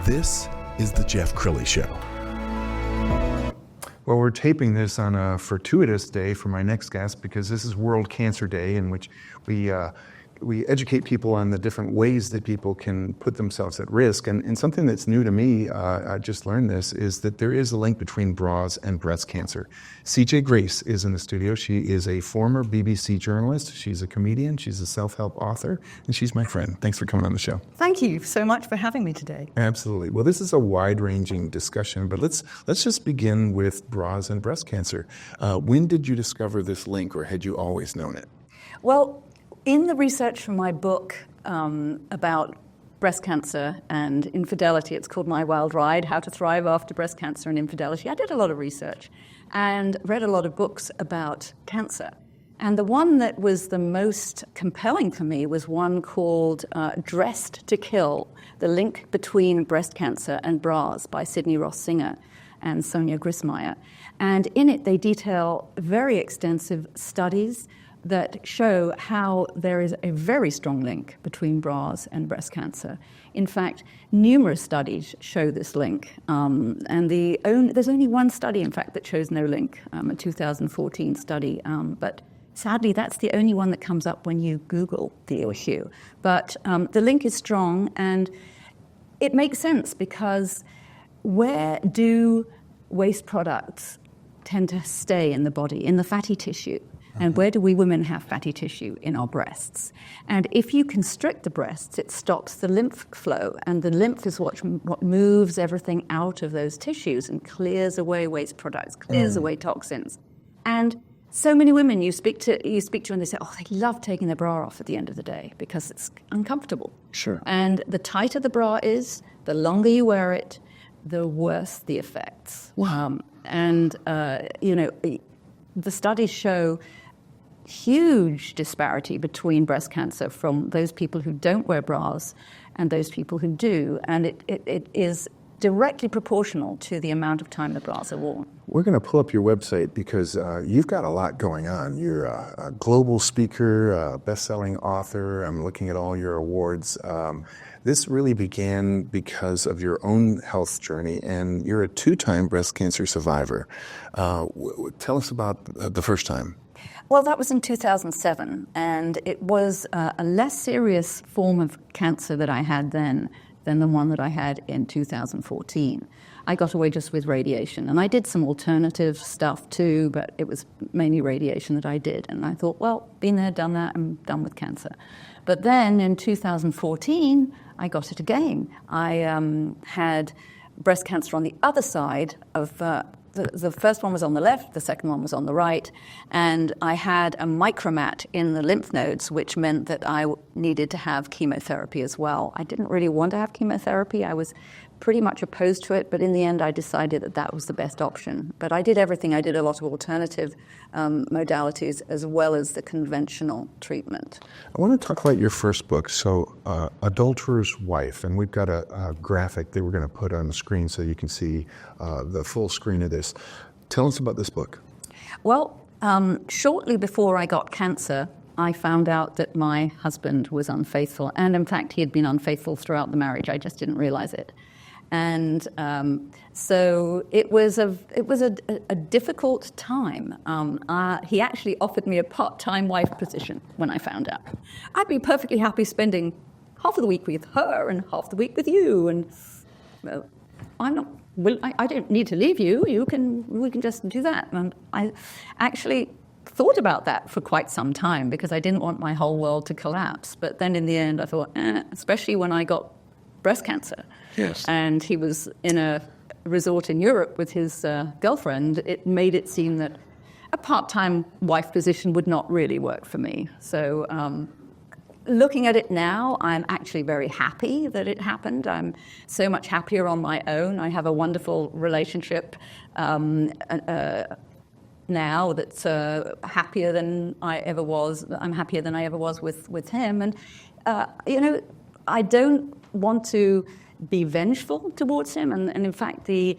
This is The Jeff Crilly Show. Well, we're taping this on a fortuitous day for my next guest because this is World Cancer Day, in which we educate people on the different ways that people can put themselves at risk. And something that's new to me, I just learned this, is that there is a link between bras and breast cancer. CJ Grace is in the studio. She is a former BBC journalist. She's a comedian. She's a self-help author. And she's my friend. Thanks for coming on the show. Thank you so much for having me today. Absolutely. Well, this is a wide-ranging discussion, but let's just begin with bras and breast cancer. When did you discover this link, or had you always known it? Well, in the research for my book about breast cancer and infidelity, it's called My Wild Ride, How to Thrive After Breast Cancer and Infidelity, I did a lot of research and read a lot of books about cancer. And the one that was the most compelling for me was one called Dressed to Kill, The Link Between Breast Cancer and Bras by Sydney Ross Singer and Sonia Grismeyer. And in it, they detail very extensive studies that show how there is a very strong link between bras and breast cancer. In fact, numerous studies show this link, and there's only one study, in fact, that shows no link, a 2014 study, but sadly, that's the only one that comes up when you Google the issue. But the link is strong, and it makes sense because where do waste products tend to stay in the body? In the fatty tissue. And where do we women have fatty tissue? In our breasts. And if you constrict the breasts, it stops the lymph flow. And the lymph is what moves everything out of those tissues and clears away waste products, clears away toxins. And so many women you speak to and they say, oh, they love taking their bra off at the end of the day because it's uncomfortable. Sure. And the tighter the bra is, the longer you wear it, the worse the effects. Wow. The studies show huge disparity between breast cancer from those people who don't wear bras and those people who do. And it is directly proportional to the amount of time the bras are worn. We're going to pull up your website because you've got a lot going on. You're a global speaker, a best-selling author. I'm looking at all your awards. This really began because of your own health journey, and you're a 2-time breast cancer survivor. Tell us about the first time. Well, that was in 2007, and it was a less serious form of cancer that I had then than the one that I had in 2014. I got away just with radiation, and I did some alternative stuff too, but it was mainly radiation that I did. And I thought, well, been there, done that, I'm done with cancer. But then in 2014, I got it again. I had breast cancer on the other side of the first one was on the left, the second one was on the right, and I had a micromat in the lymph nodes, which meant that I needed to have chemotherapy as well. I didn't really want to have chemotherapy. I was pretty much opposed to it, but in the end I decided that that was the best option. But I did everything. I did a lot of alternative modalities as well as the conventional treatment. I want to talk about your first book, so Adulterer's Wife, and we've got a graphic that we're going to put on the screen so you can see the full screen of this. Tell us about this book. Well, shortly before I got cancer, I found out that my husband was unfaithful, and in fact he had been unfaithful throughout the marriage. I just didn't realize it. And so it was a difficult time. He actually offered me a part-time wife position when I found out. I'd be perfectly happy spending half of the week with her and half the week with you. And well, I'm not. Well, I don't need to leave you. We can just do that. And I actually thought about that for quite some time because I didn't want my whole world to collapse. But then in the end, I thought, especially when I got breast cancer. Yes. And he was in a resort in Europe with his girlfriend. It made it seem that a part-time wife position would not really work for me. So looking at it now, I'm actually very happy that it happened. I'm so much happier on my own. I have a wonderful relationship now that's happier than I ever was. I'm happier than I ever was with him. And, I don't want to be vengeful towards him. And in fact, the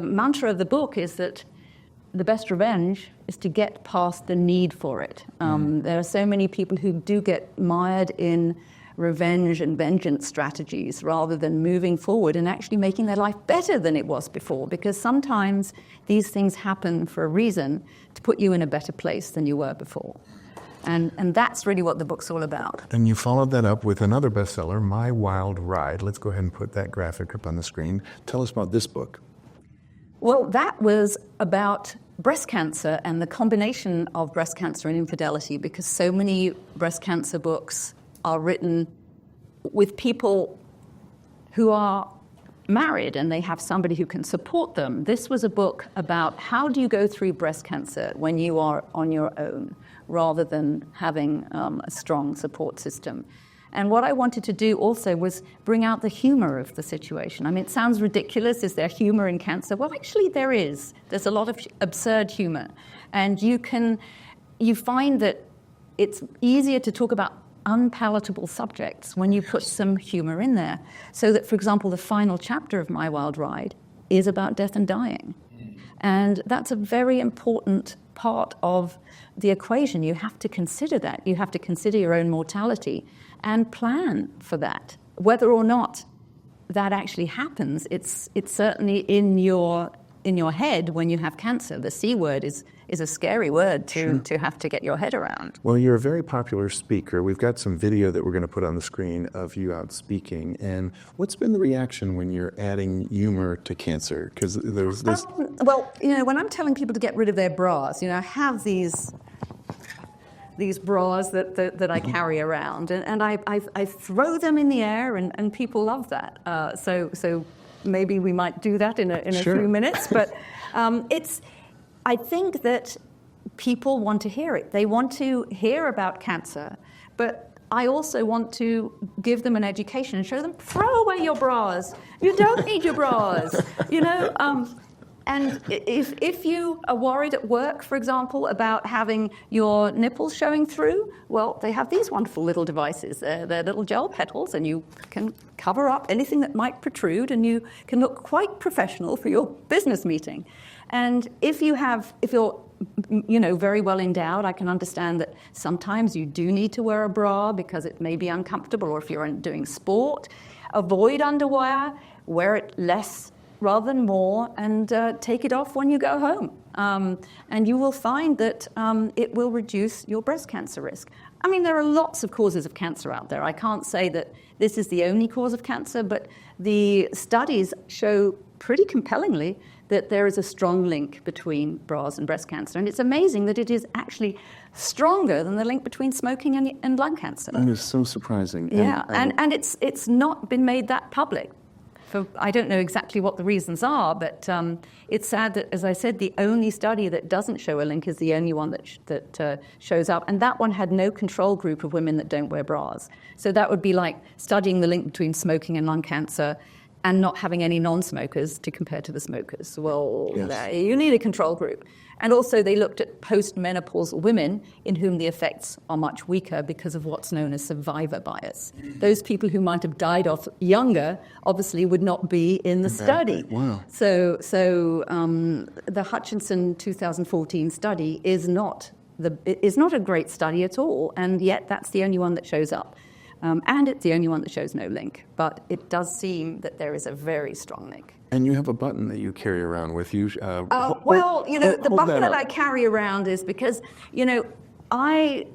mantra of the book is that the best revenge is to get past the need for it. There are so many people who do get mired in revenge and vengeance strategies rather than moving forward and actually making their life better than it was before, because sometimes these things happen for a reason to put you in a better place than you were before. And that's really what the book's all about. And you followed that up with another bestseller, My Wild Ride. Let's go ahead and put that graphic up on the screen. Tell us about this book. Well, that was about breast cancer and the combination of breast cancer and infidelity, because so many breast cancer books are written with people who are married and they have somebody who can support them. This was a book about how do you go through breast cancer when you are on your own, rather than having a strong support system. And what I wanted to do also was bring out the humor of the situation. I mean, it sounds ridiculous. Is there humor in cancer? Well, actually there is. There's a lot of absurd humor. And you find that it's easier to talk about unpalatable subjects when you put some humor in there. So that, for example, the final chapter of My Wild Ride is about death and dying. And that's a very important part of the equation. You have to consider that. You have to consider your own mortality and plan for that. Whether or not that actually happens, it's certainly in your head when you have cancer. The C word is a scary word to have to get your head around. Well, you're a very popular speaker. We've got some video that we're going to put on the screen of you out speaking. And what's been the reaction when you're adding humor to cancer? Because there's this... Well, when I'm telling people to get rid of their bras, I have these bras that I carry around, and I throw them in the air, and people love that. So maybe we might do that in a Sure. few minutes. But I think that people want to hear it. They want to hear about cancer, but I also want to give them an education and show them, throw away your bras. You don't need your bras. And if you are worried at work, for example, about having your nipples showing through, well, they have these wonderful little devices. They're little gel petals, and you can cover up anything that might protrude, and you can look quite professional for your business meeting. And if you're very well endowed, I can understand that sometimes you do need to wear a bra because it may be uncomfortable, or if you're doing sport, avoid underwear, wear it less rather than more, and take it off when you go home. And you will find that it will reduce your breast cancer risk. I mean, there are lots of causes of cancer out there. I can't say that this is the only cause of cancer, but the studies show pretty compellingly that there is a strong link between bras and breast cancer. And it's amazing that it is actually stronger than the link between smoking and lung cancer. That is so surprising. Yeah, and it's not been made that public. I don't know exactly what the reasons are, but it's sad that, as I said, the only study that doesn't show a link is the only one that shows up. And that one had no control group of women that don't wear bras. So that would be like studying the link between smoking and lung cancer and not having any non-smokers to compare to the smokers. Well, yes. You need a control group. And also they looked at postmenopausal women in whom the effects are much weaker because of what's known as survivor bias. Those people who might have died off younger obviously would not be in the study. Wow. So the Hutchinson 2014 study is not a great study at all, and yet that's the only one that shows up. And it's the only one that shows no link. But it does seem that there is a very strong link. And you have a button that you carry around with you. The button that I carry around is because, I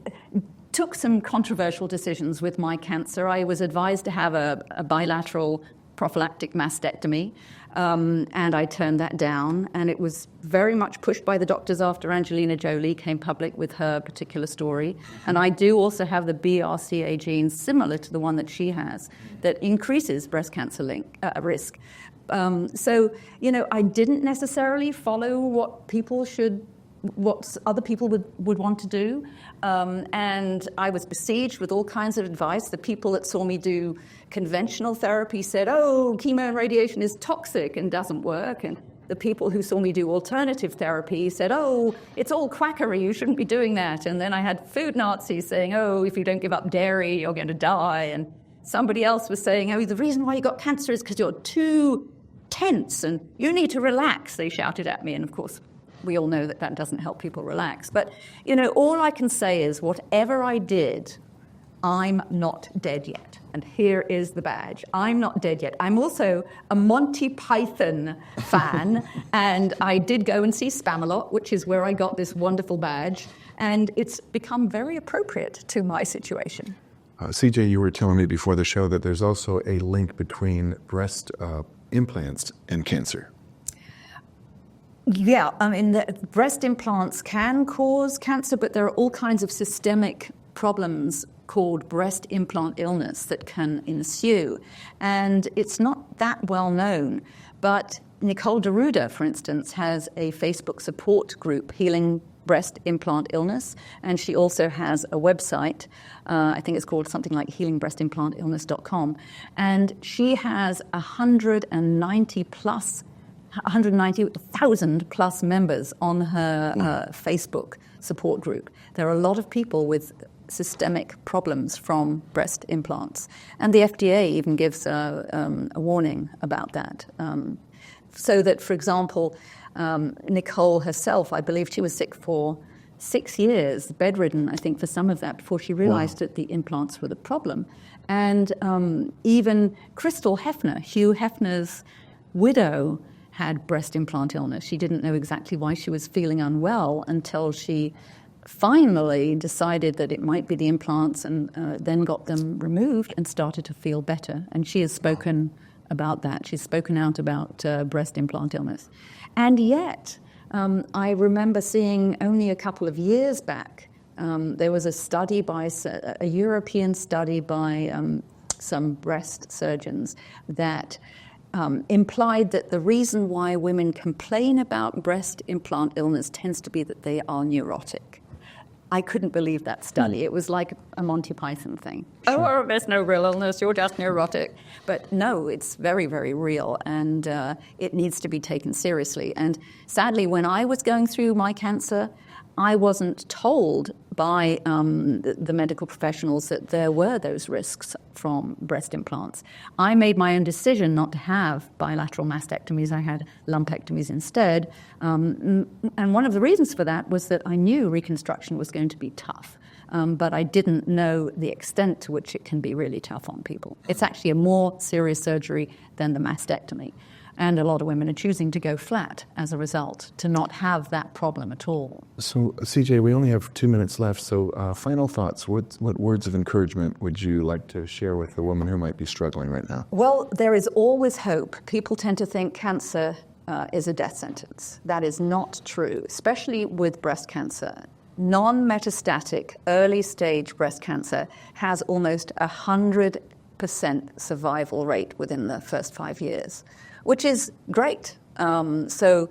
took some controversial decisions with my cancer. I was advised to have a bilateral prophylactic mastectomy, and I turned that down. And it was very much pushed by the doctors after Angelina Jolie came public with her particular story. And I do also have the BRCA gene similar to the one that she has that increases breast cancer risk. So I didn't necessarily follow what other people would want to do. And I was besieged with all kinds of advice. The people that saw me do conventional therapy said, chemo and radiation is toxic and doesn't work. And the people who saw me do alternative therapy said, it's all quackery, you shouldn't be doing that. And then I had food Nazis saying, if you don't give up dairy, you're going to die. And somebody else was saying, the reason why you got cancer is because you're too tense and you need to relax, they shouted at me. And of course, we all know that doesn't help people relax. But, all I can say is whatever I did I'm not dead yet. And here is the badge. I'm not dead yet. I'm also a Monty Python fan, and I did go and see Spamalot, which is where I got this wonderful badge, and it's become very appropriate to my situation. CJ, you were telling me before the show that there's also a link between breast implants and cancer. Yeah, I mean, the breast implants can cause cancer, but there are all kinds of systemic problems called breast implant illness that can ensue. And it's not that well known, but Nicole Deruda, for instance, has a Facebook support group, Healing Breast Implant Illness, and she also has a website, I think it's called something like healingbreastimplantillness.com, and she has 190,000 plus members on her Facebook support group. There are a lot of people with systemic problems from breast implants, and the FDA even gives a warning about that. So that, for example, Nicole herself, I believe she was sick for 6 years, bedridden, I think, for some of that, before she realized that the implants were the problem. And even Crystal Hefner, Hugh Hefner's widow, had breast implant illness. She didn't know exactly why she was feeling unwell until she finally decided that it might be the implants, and then got them removed and started to feel better. And she has spoken about that. She's spoken out about breast implant illness. And yet, I remember seeing only a couple of years back, there was a study a European study by some breast surgeons that implied that the reason why women complain about breast implant illness tends to be that they are neurotic. I couldn't believe that study. It was like a Monty Python thing. Sure. Oh, there's no real illness, you're just neurotic. But no, it's very, very real, and it needs to be taken seriously. And sadly, when I was going through my cancer, I wasn't told by the medical professionals that there were those risks from breast implants. I made my own decision not to have bilateral mastectomies. I had lumpectomies instead. And one of the reasons for that was that I knew reconstruction was going to be tough. But I didn't know the extent to which it can be really tough on people. It's actually a more serious surgery than the mastectomy. And a lot of women are choosing to go flat as a result, to not have that problem at all. So, CJ, we only have 2 minutes left, so final thoughts. What words of encouragement would you like to share with a woman who might be struggling right now? Well, there is always hope. People tend to think cancer is a death sentence. That is not true, especially with breast cancer. Non-metastatic early-stage breast cancer has almost 100% survival rate within the first 5 years, which is great. So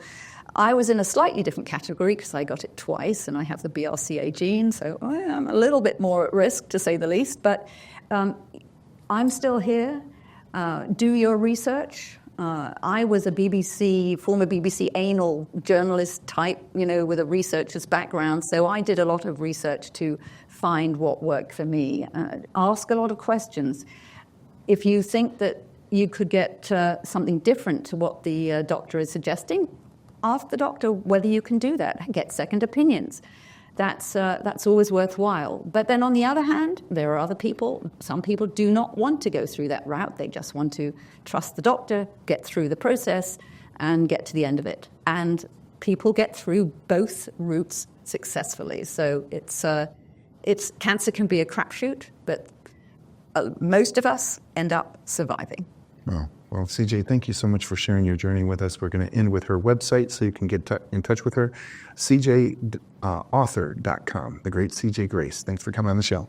I was in a slightly different category because I got it twice and I have the BRCA gene, so I'm a little bit more at risk, to say the least. But I'm still here. Do your research. I was a former BBC anal journalist type, with a researcher's background, so I did a lot of research to find what worked for me. Ask a lot of questions. If you think that you could get something different to what the doctor is suggesting, ask the doctor whether you can do that. Get second opinions. That's always worthwhile. But then on the other hand, there are other people. Some people do not want to go through that route. They just want to trust the doctor, get through the process, and get to the end of it. And people get through both routes successfully. So it's cancer can be a crapshoot, but most of us end up surviving. Well, CJ, thank you so much for sharing your journey with us. We're going to end with her website so you can get in touch with her, cjauthor.com, the great CJ Grace. Thanks for coming on the show.